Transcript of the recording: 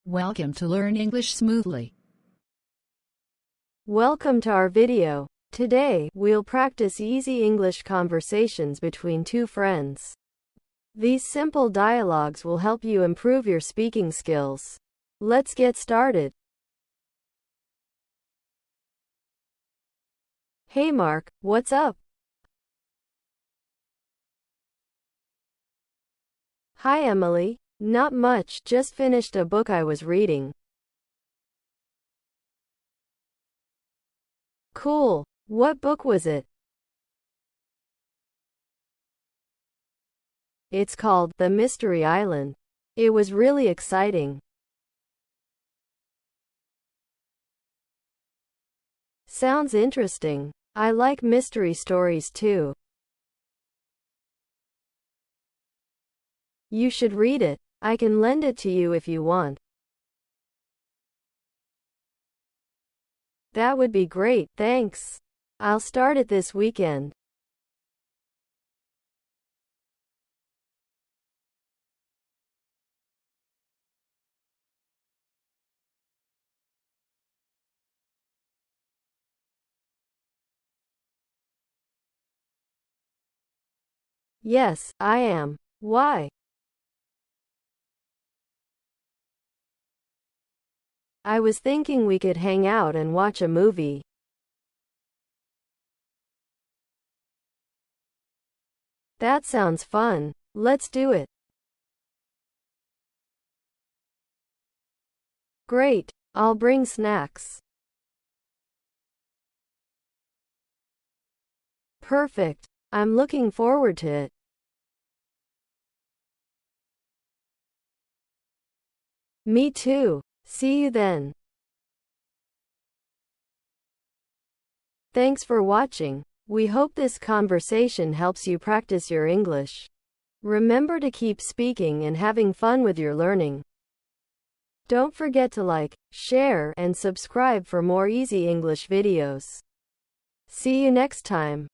Welcome to Learn English Smoothly. Welcome to our video. Today, we'll practice easy English conversations between two friends. These simple dialogues will help you improve your speaking skills. Let's get started. Hey Mark, what's up? Hi Emily. Not much, just finished a book I was reading. Cool. What book was it? It's called The Mystery Island. It was really exciting. Sounds interesting. I like mystery stories too. You should read it. I can lend it to you if you want. That would be great, thanks. I'll start it this weekend. Yes, I am. Why? I was thinking we could hang out and watch a movie. That sounds fun. Let's do it. Great. I'll bring snacks. Perfect. I'm looking forward to it. Me too. See you then. Thanks for watching. We hope this conversation helps you practice your English. Remember to keep speaking and having fun with your learning. Don't forget to like, share, and subscribe for more easy English videos. See you next time.